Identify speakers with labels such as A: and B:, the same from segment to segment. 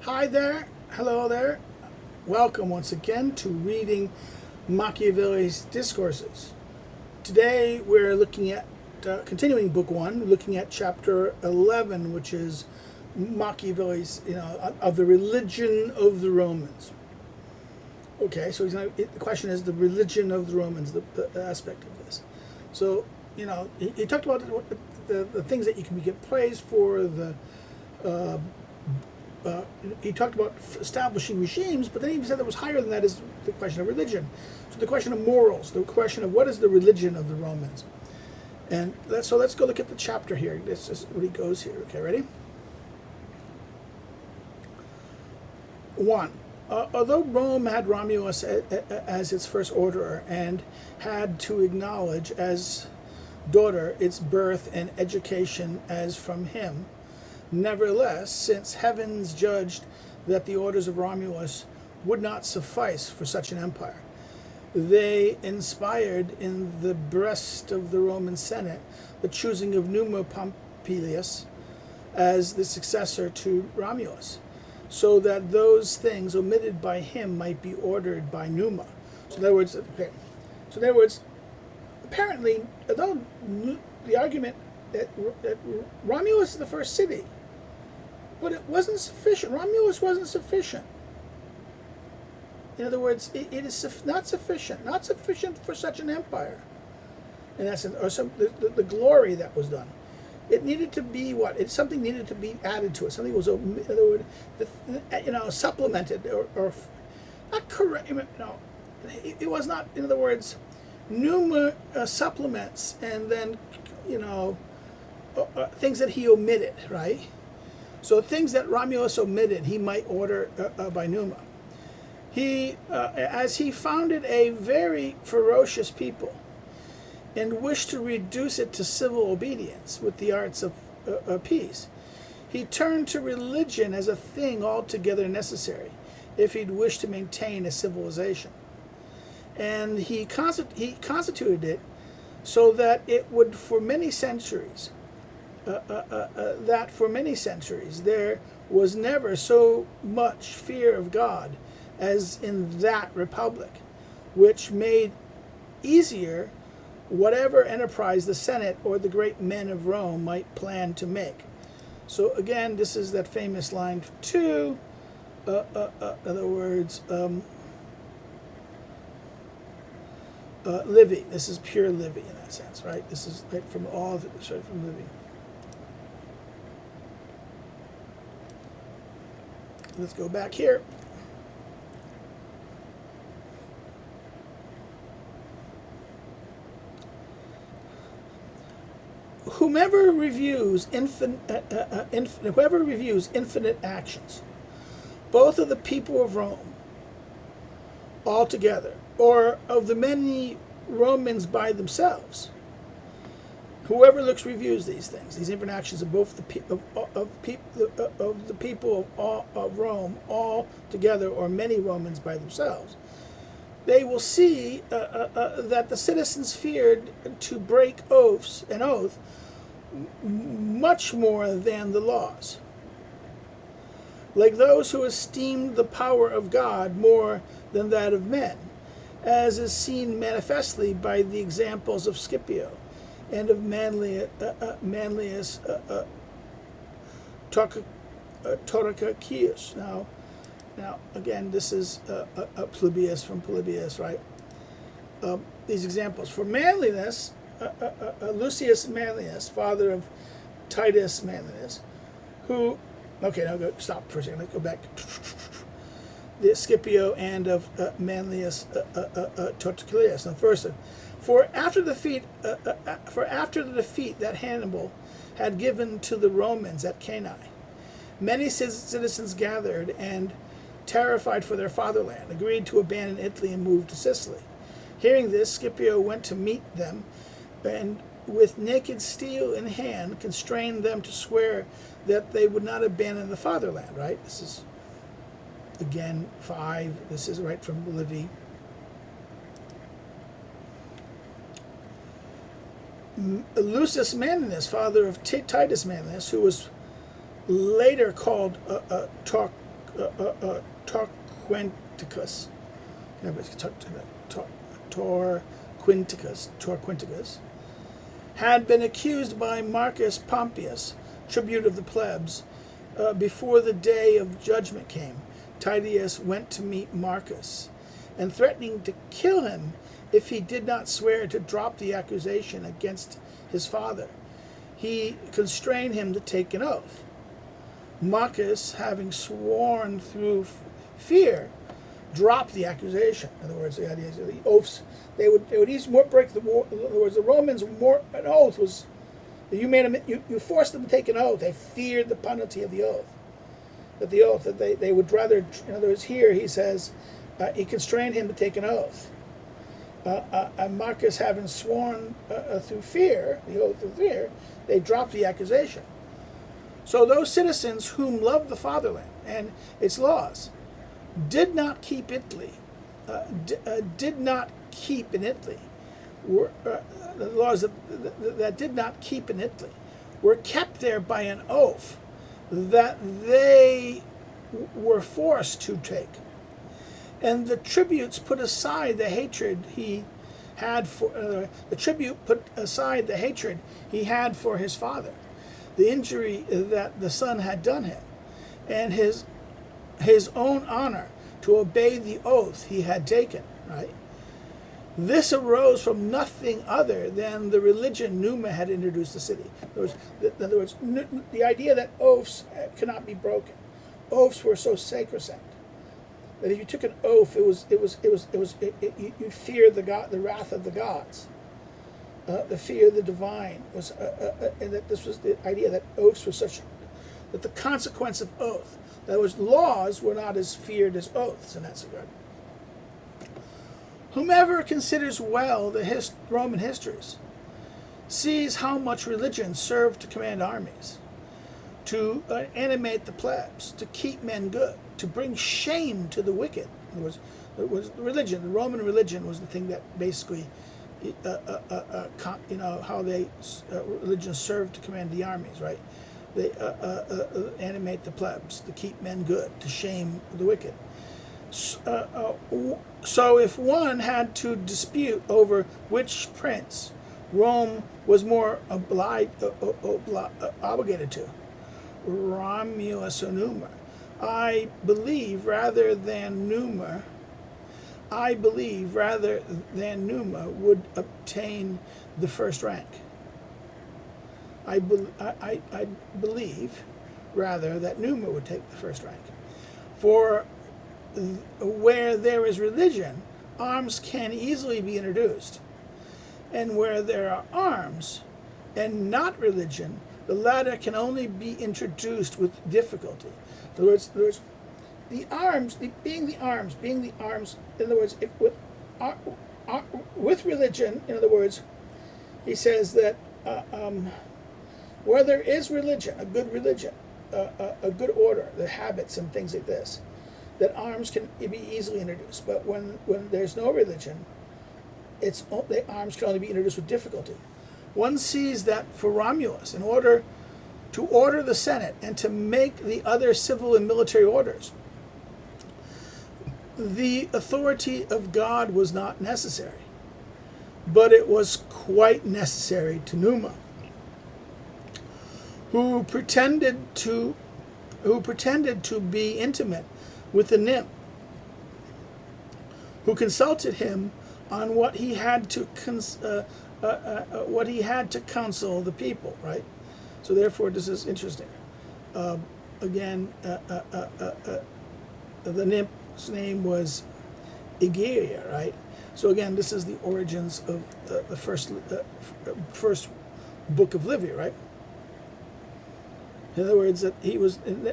A: Hi there, hello there. Welcome once again to reading Machiavelli's Discourses. Today we're looking at, continuing Book 1, looking at Chapter 11, which is Machiavelli's, of the religion of the Romans. Okay, so the question is the religion of the Romans, the aspect of this. So, he talked about the things that you can get praised for, he talked about establishing regimes, but then he said that was higher than that is the question of religion. So the question of morals, the question of what is the religion of the Romans. And let's go look at the chapter here. This is what he goes here. Okay, ready? 1. Although Rome had Romulus as its first orderer and had to acknowledge as daughter its birth and education as from him, nevertheless, since heavens judged that the orders of Romulus would not suffice for such an empire, they inspired in the breast of the Roman Senate the choosing of Numa Pompilius as the successor to Romulus, so that those things omitted by him might be ordered by Numa. So in other words, apparently, although the argument that Romulus is the first city, but it wasn't sufficient. Romulus wasn't sufficient. In other words, it is not sufficient for such an empire. In essence, or the glory that was done. It needed to be what? Something needed to be added to it. Something was, in other words, supplemented or not correct. It was not. In other words, Numa supplements and then things that he omitted, right? So things that Romulus omitted, he might order by Numa. As he founded a very ferocious people and wished to reduce it to civil obedience with the arts of peace, he turned to religion as a thing altogether necessary if he'd wished to maintain a civilization. And he constituted it so that it would for many centuries, there was never so much fear of God as in that republic, which made easier whatever enterprise the Senate or the great men of Rome might plan to make. So again, this is that famous line 2. In other words, Livy. This is pure Livy in that sense, right? This is right from Livy. Let's go back here. Whoever reviews infinite actions, both of the people of Rome altogether, or of the many Romans by themselves, whoever reviews these things, these infinite actions of both the people of Rome all together, or many Romans by themselves, they will see that the citizens feared to break oath much more than the laws, like those who esteemed the power of God more than that of men, as is seen manifestly by the examples of Scipio and of Manlius Torquatus. Now again, this is Polybius from Polybius, right? These examples. For manliness, Lucius Manlius, father of Titus Manlius, who, okay, now stop for a second, let's go back. The Scipio and of Manlius Torquatus. Now first, for after the defeat that Hannibal had given to the Romans at Cannae, many citizens gathered and, terrified for their fatherland, agreed to abandon Italy and move to Sicily. Hearing this, Scipio went to meet them and with naked steel in hand constrained them to swear that they would not abandon the fatherland, right? This is, again, 5. This is right from Livy. Lucius Manlius, father of Titus Manlius, who was later called Torquenticus, Torquenticus, had been accused by Marcus Pompeius, tribute of the plebs. Before the day of judgment came, Titius went to meet Marcus, and threatening to kill him if he did not swear to drop the accusation against his father, he constrained him to take an oath. Marcus, having sworn through fear, dropped the accusation. In other words, the idea is the oaths, they would easily more break the war. In other words, the Romans more an oath was you forced them to take an oath. They feared the penalty of the oath. That they would rather. In other words, here he says he constrained him to take an oath. Marcus, having sworn through fear, the oath of fear, they dropped the accusation. So those citizens whom loved the fatherland and its laws did not keep Italy, did not keep in Italy, were, the laws that did not keep in Italy were kept there by an oath that they were forced to take. And the tributes put aside the hatred he had for his father, the injury that the son had done him, and his own honor to obey the oath he had taken. Right. This arose from nothing other than the religion Numa had introduced to the city. In other words, the idea that oaths cannot be broken. Oaths were so sacrosanct that if you took an oath, you feared the wrath of the gods. The fear of the divine was, and that this was the idea that oaths were such that the consequence of oath, that was, laws were not as feared as oaths in that regard. Whomever considers well the Roman histories sees how much religion served to command armies, to animate the plebs, to keep men good, to bring shame to the wicked. In other words, it was religion. The Roman religion was the thing that basically, how religion served to command the armies, right? They animate the plebs, to keep men good, to shame the wicked. So if one had to dispute over which prince Rome was more obligated to, Romulus or Numa, I believe rather than Numa would obtain the first rank. I believe rather that Numa would take the first rank. For where there is religion, arms can easily be introduced. And where there are arms and not religion, the latter can only be introduced with difficulty. In other words, the arms, being the arms, in other words, if with religion, in other words, he says that where there is religion, a good order, the habits and things like this, that arms can be easily introduced. But when there's no religion, the arms can only be introduced with difficulty. One sees that for Romulus, in order to order the Senate and to make the other civil and military orders, the authority of God was not necessary, but it was quite necessary to Numa, who pretended to be intimate with the nymph, who consulted him on what he had to counsel the people. Right. So therefore, this is interesting. The nymph's name was Egeria. Right. So again, this is the origins of the first book of Livy. Right. In other words, that he was. In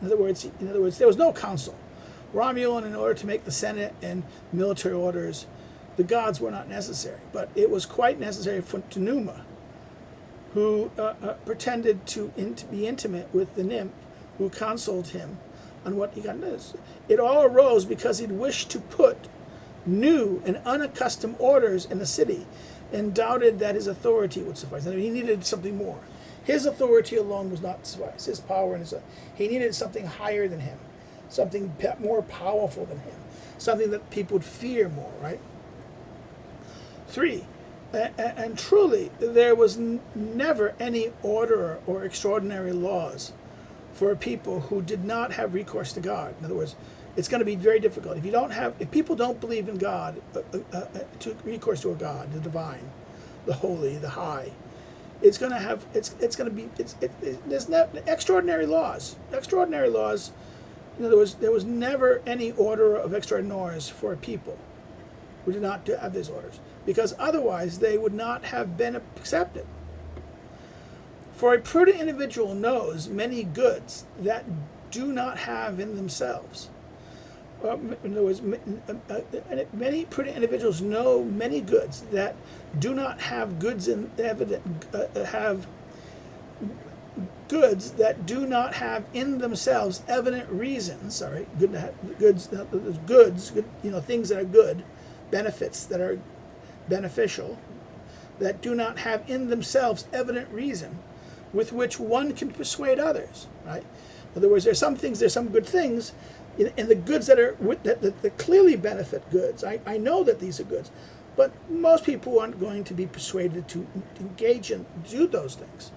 A: other words, there was no council. Romulan, in order to make the Senate and military orders, the gods were not necessary, but it was quite necessary to Numa, who pretended to be intimate with the nymph, who counseled him on what he got to do. It all arose because he'd wished to put new and unaccustomed orders in the city, and doubted that his authority would suffice. I mean, he needed something more. His authority alone was not suffice. His power and he needed something higher than him, something more powerful than him, something that people would fear more, right? 3, and truly there was never any order or extraordinary laws for a people who did not have recourse to God. In other words, it's going to be very difficult if people don't believe in God, to recourse to a God, the divine, the holy, the high. It's going to have there's no extraordinary laws. Extraordinary laws. In other words, there was never any order of extraordinaries for a people who did not have these orders, because otherwise they would not have been accepted. For a prudent individual knows many goods that do not have in themselves. In other words, many prudent individuals know many goods that do not have goods in have goods that do not have in themselves evident reasons. Sorry, goods, things that are good, benefits that are beneficial, that do not have in themselves evident reason, with which one can persuade others. Right. In other words, there's some good things. In the goods that clearly benefit goods, I know that these are goods, but most people aren't going to be persuaded to engage and do those things.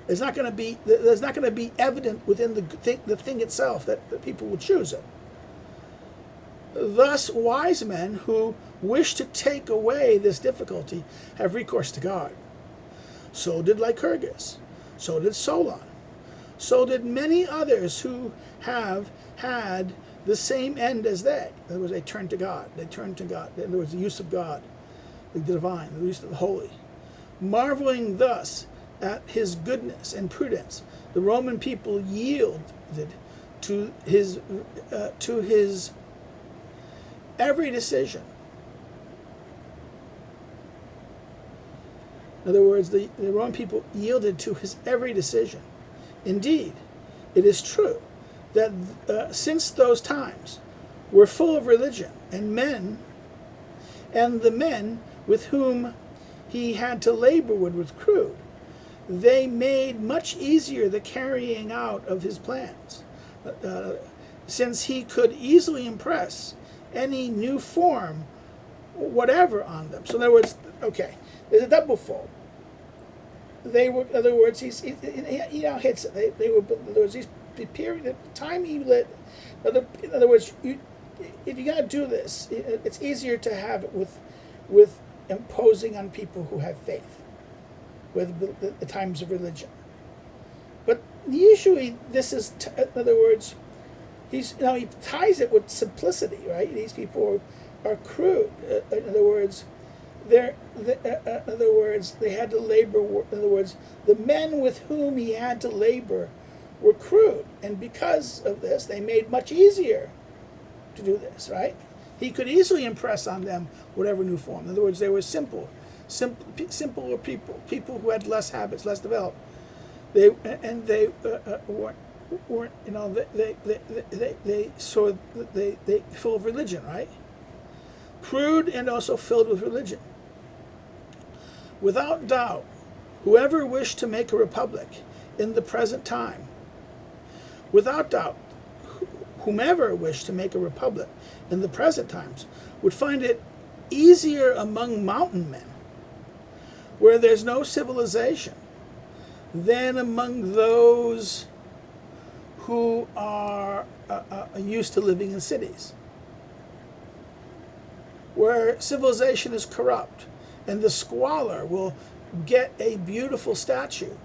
A: There's not going to be evident within the thing itself that people will choose it. Thus, wise men who wish to take away this difficulty have recourse to God. So did Lycurgus. So did Solon. So did many others who have had the same end as they. In other words, they turned to God. They turned to God. There was the use of God, the divine, the use of the holy. Marveling thus at his goodness and prudence, the Roman people yielded to his every decision. In other words, the Roman people yielded to his every decision. Indeed, it is true that since those times were full of religion, and the men with whom he had to labor with crude, they made much easier the carrying out of his plans, since he could easily impress any new form whatever on them. So in other words, okay, there's a double fold. They were, in other words, he now hits it. They were, there was these period, the time he lit. In other words, if you got to do this, it's easier to have it with imposing on people who have faith, with the times of religion. But usually, this is, in other words, he ties it with simplicity, right? These people are crude. In other words, they had to labor. In other words, the men with whom he had to labor were crude, and because of this, they made much easier to do this. Right? He could easily impress on them whatever new form. In other words, they were simpler people who had less habits, less developed. They weren't, they full of religion, right? Crude and also filled with religion. Without doubt, whoever wished to make a republic in the present time, without doubt, whomever wished to make a republic in the present times would find it easier among mountain men, where there's no civilization, than among those who are used to living in cities, where civilization is corrupt, and the squalor will get a beautiful statue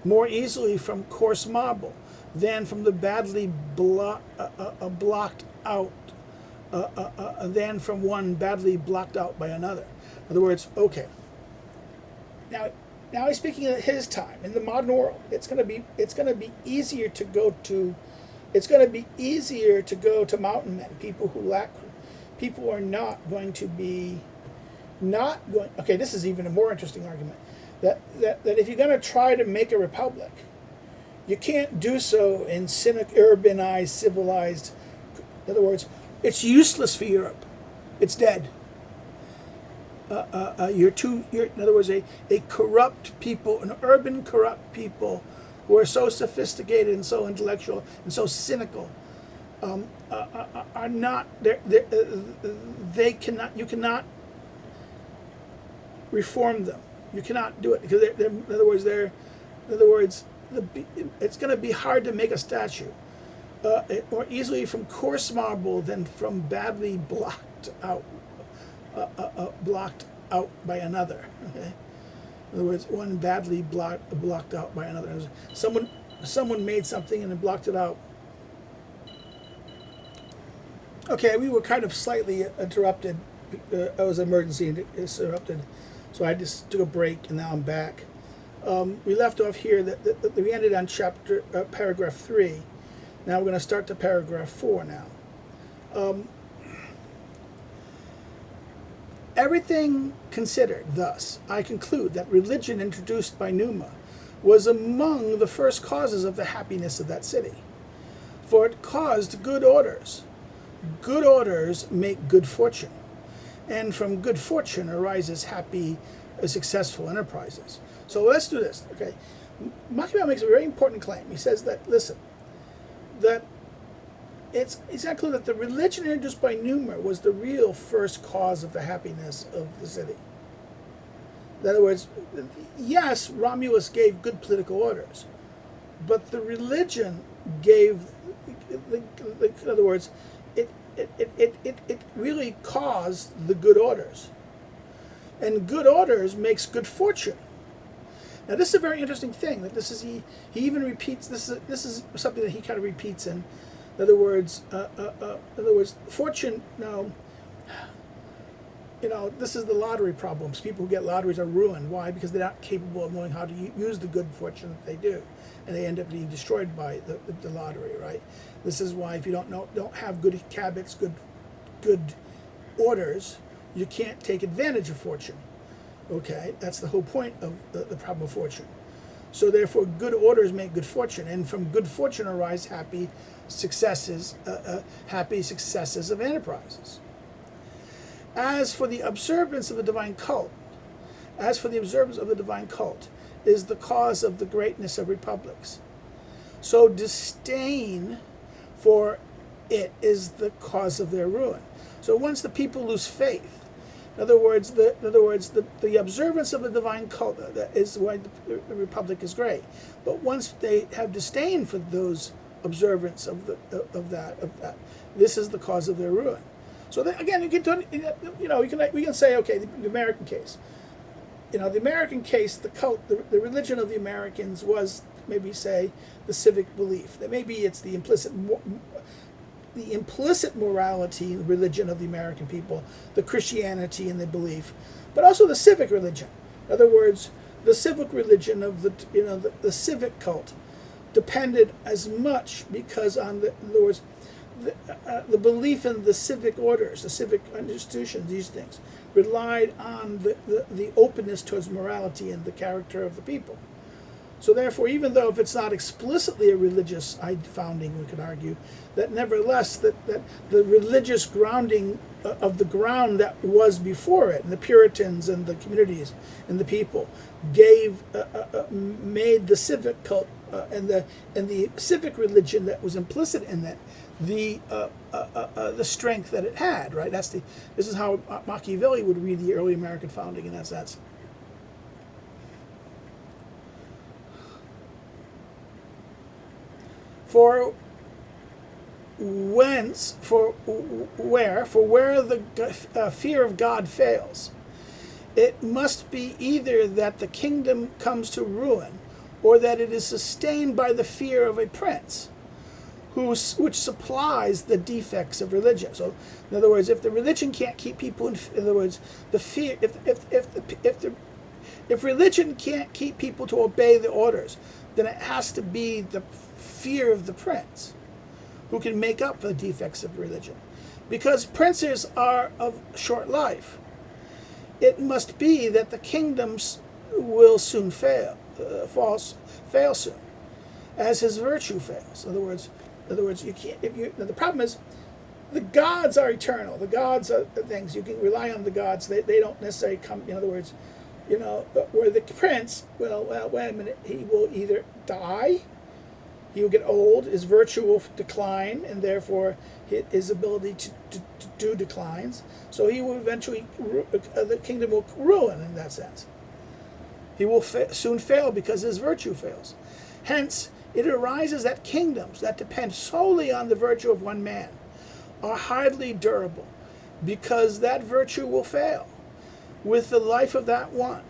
A: more easily from coarse marble than from the badly blocked out, than from one badly blocked out by another. In other words, okay. Now he's speaking of his time in the modern world. It's going to be easier to go to. It's going to be easier to go to mountain men, people who lack. People are not going to be. Not going. Okay, this is even a more interesting argument. That if you're going to try to make a republic, you can't do so in urbanized, civilized. In other words, it's useless for Europe. It's dead. In other words, a corrupt people, an urban corrupt people, who are so sophisticated and so intellectual and so cynical, are not, they cannot, you cannot reform them. You cannot do it because in other words, it's going to be hard to make a statue more easily from coarse marble than from badly blocked out by another. Okay? In other words, one badly blocked out by another. Someone made something and then blocked it out. Okay, we were kind of slightly interrupted. It was an emergency interrupted, so I just took a break and now I'm back. We left off here that we ended on paragraph 3. Now we're going to start to paragraph 4 now. Everything considered, thus, I conclude that religion introduced by Numa was among the first causes of the happiness of that city, for it caused good orders. Good orders make good fortune, and from good fortune arises happy, successful enterprises. So let's do this, okay? Machiavelli makes a very important claim. He says that, listen, that it's not clear that the religion introduced by Numa was the real first cause of the happiness of the city. In other words, yes, Romulus gave good political orders, but the religion gave, in other words, it really caused the good orders. And good orders makes good fortune. Now this is a very interesting thing. That this is he even repeats. This is something that he kind of repeats in other words. Fortune. Now, this is the lottery problems. People who get lotteries are ruined. Why? Because they're not capable of knowing how to use the good fortune that they do, and they end up being destroyed by the lottery. Right. This is why if you don't have good habits, good orders, you can't take advantage of fortune. Okay, that's the whole point of the problem of fortune. So therefore, good orders make good fortune, and from good fortune arise happy successes of enterprises. As for the observance of the divine cult, is the cause of the greatness of republics. So disdain for it is the cause of their ruin. So once the people lose faith, in other words, the observance of the divine cult is why the republic is great. But once they have disdain for those observance of that, this is the cause of their ruin. So that, again, we can say, okay, the American case. The American case, the cult, the religion of the Americans was maybe say the civic belief. That maybe it's the implicit morality and religion of the American people, the Christianity and the belief, but also the civic religion. In other words, the civic religion of the civic cult depended as much because on the belief in the civic orders, the civic institutions, these things, relied on the openness towards morality and the character of the people. So therefore, even though if it's not explicitly a religious founding, we could argue, that nevertheless that the religious grounding of the ground that was before it, and the Puritans and the communities and the people, made the civic cult and the civic religion that was implicit in it the strength that it had. Right. This is how Machiavelli would read the early American founding in that sense. For where the fear of God fails, it must be either that the kingdom comes to ruin, or that it is sustained by the fear of a prince, which supplies the defects of religion. So, in other words, if the religion can't keep people in other words, the fear if religion can't keep people to obey the orders, then it has to be the fear of the prince who can make up for the defects of religion. Because princes are of short life, it must be that the kingdoms will soon fail soon, as his virtue fails. In other words, you can't. The problem is, the gods are eternal. The gods are things you can rely on. The gods they don't necessarily come. In other words, where the prince, well, wait a minute, he will either die. He will get old. His virtue will decline, and therefore his ability to do declines. So he will eventually, the kingdom will ruin in that sense. He will soon fail because his virtue fails. Hence, it arises that kingdoms that depend solely on the virtue of one man are hardly durable, because that virtue will fail with the life of that one.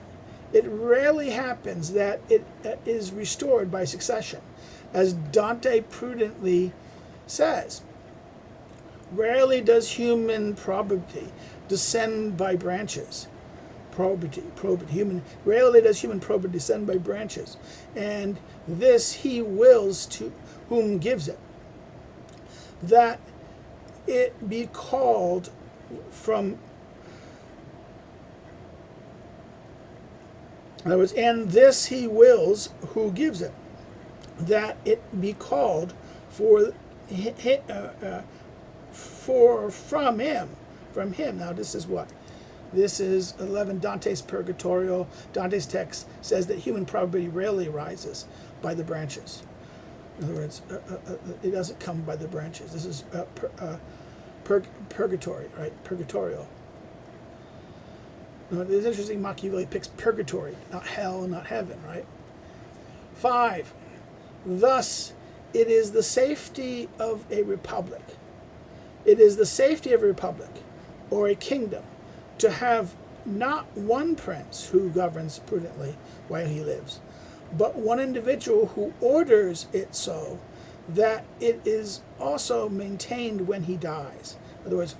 A: It rarely happens that it is restored by succession, as Dante prudently says. Rarely does human probity descend by branches. Rarely does human probity descend by branches, and this he wills to whom gives it, that it be called from. In other words, and this he wills who gives it, that it be called for from him. Now this is what? This is 11, Dante's Purgatorio. Dante's text says that human probability rarely rises by the branches. In other words, it doesn't come by the branches. This is purgatory, right? Purgatorio. Now, it's interesting, Machiavelli picks purgatory, not hell, not heaven, right? 5, thus it is the safety of a republic. It is the safety of a republic or a kingdom to have not one prince who governs prudently while he lives, but one individual who orders it so that it is also maintained when he dies. In other words,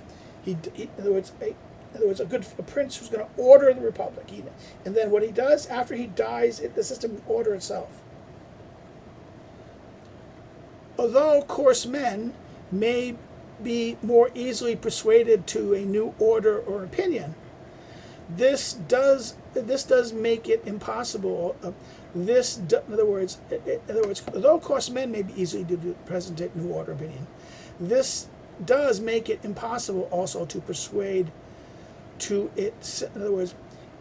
A: a prince who's going to order the republic, and then what he does after he dies, the system will order itself. Although coarse men may be more easily persuaded to a new order or opinion, this does make it impossible. In other words, although coarse men may be easily to present a new order or opinion, this does make it impossible also to persuade to it. In other words,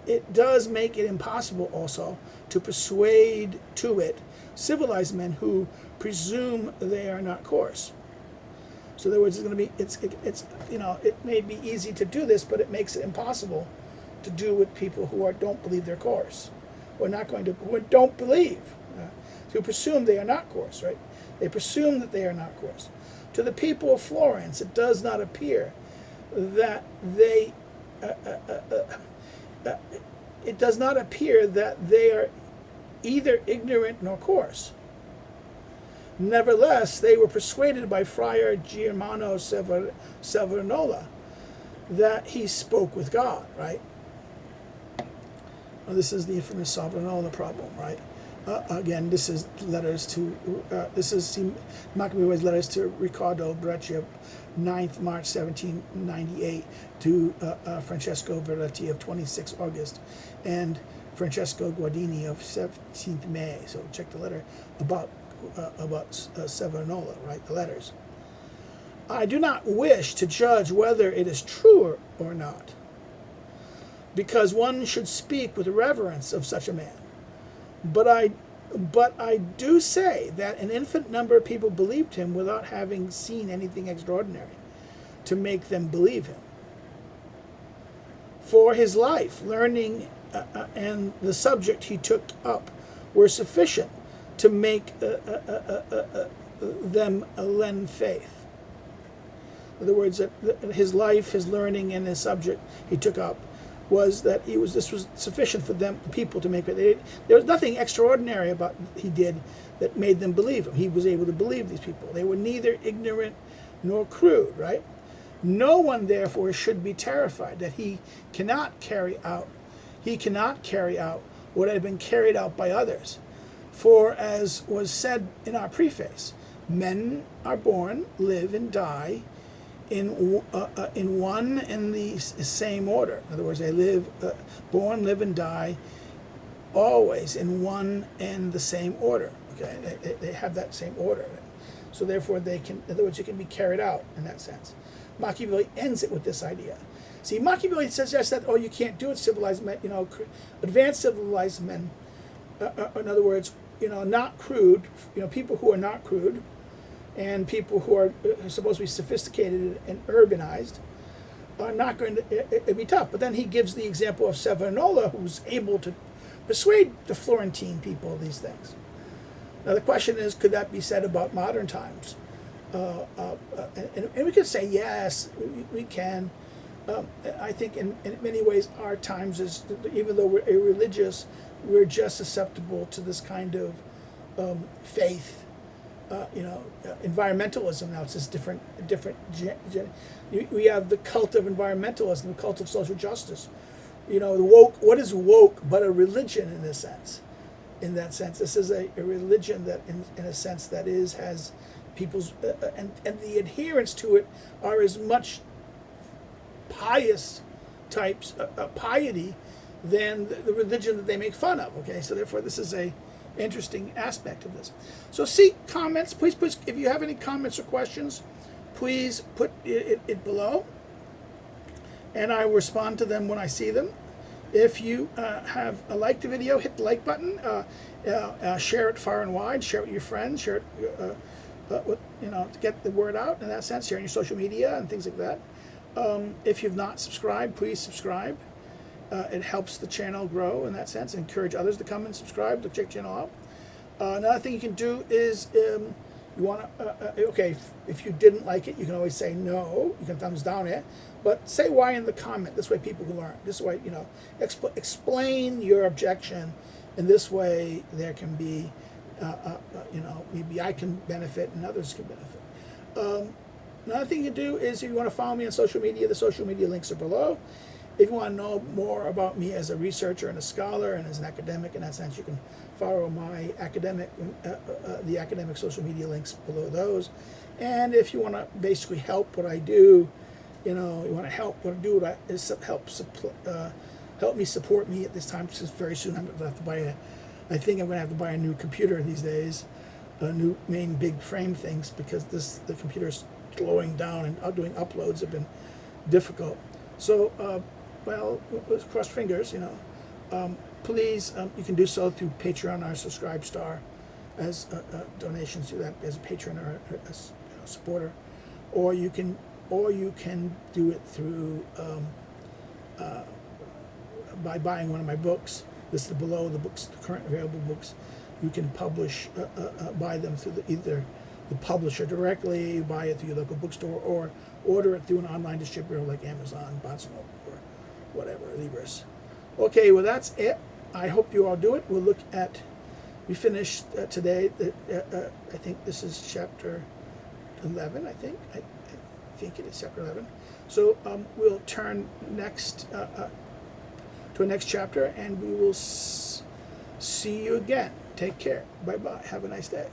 A: it does make it impossible also to persuade to it civilized men who presume they are not coarse. So in other words, it may be easy to do this, but it makes it impossible to do with people who don't believe they're coarse, who don't believe, who presume they are not coarse, right? They presume that they are not coarse. To the people of Florence, it does not appear that they are either ignorant nor coarse. Nevertheless, they were persuaded by Friar Germano Savonarola that he spoke with God, right? Well, this is the infamous Savonarola problem, right? Again, this is Machiavelli's letters to Riccardo Breccia, 9th March 1798, to Francesco Verletti of 26 August, and Francesco Guardini of 17th May. So check the letter about Savonarola, right? The letters. I do not wish to judge whether it is true or not, because one should speak with reverence of such a man. But I do say that an infinite number of people believed him without having seen anything extraordinary to make them believe him. For his life, learning, and the subject he took up were sufficient to make them lend faith. In other words, that his life, his learning, and his subject he took up this was sufficient for them, the people, to make it. There was nothing extraordinary about he did that made them believe him. He was able to believe these people. They were neither ignorant nor crude, right? No one, therefore, should be terrified that he cannot carry out what had been carried out by others. For, as was said in our preface, men are born, live, and die in one and the same order. In other words, they born, live, and die always in one and the same order. Okay, they have that same order. So therefore, in other words, it can be carried out in that sense. Machiavelli ends it with this idea. See, Machiavelli suggests that, you can't do it, civilized men, advanced civilized men, in other words, not crude, people who are not crude, and people who are supposed to be sophisticated and urbanized are not going to it'd be tough. But then he gives the example of Savonarola, who's able to persuade the Florentine people of these things. Now the question is, could that be said about modern times? And we could say yes, we can. I think in many ways our times is, even though we're irreligious, we're just susceptible to this kind of faith. Environmentalism now, it's this different. We have the cult of environmentalism, the cult of social justice. The woke. What is woke but a religion in this sense? In that sense, this is a religion that, in a sense, has people's and the adherents to it are as much pious types piety than the religion that they make fun of. Okay, so therefore, this is a interesting aspect of this. So seek comments. Please, if you have any comments or questions, please put it below, and I will respond to them when I see them. If you have liked the video, hit the like button. Share it far and wide. Share it with your friends. Share it, to get the word out. In that sense, share on your social media and things like that. If you've not subscribed, please subscribe. It helps the channel grow in that sense. Encourage others to come and subscribe to check the channel out. Another thing you can do is you want to, if you didn't like it, you can always say no. You can thumbs down it. But say why in the comment. This way people can learn. This way, explain your objection. And this way there can be, maybe I can benefit and others can benefit. Another thing you can do is if you want to follow me on social media, the social media links are below. If you want to know more about me as a researcher and a scholar and as an academic, in that sense, you can follow my the academic social media links below those. And if you want to basically help what I do, you want to help what I do, help me support me at this time, because very soon I'm going to have to buy I think I'm going to have to buy a new computer these days, a new main big frame things, because the computer's slowing down and doing uploads have been difficult. So, let's cross fingers, please, you can do so through Patreon or Subscribe Star as donations to that as a patron or a supporter, or you can do it through by buying one of my books. This is below the books, the current available books. You can buy them through either the publisher directly, buy it through your local bookstore, or order it through an online distributor like Amazon, Baton, or whatever, Libris. Okay, well that's it. I hope you all do it. We finished today. I think this is chapter 11. I think it is chapter 11. So we'll turn next to a next chapter, and we will see you again. Take care. Bye bye. Have a nice day.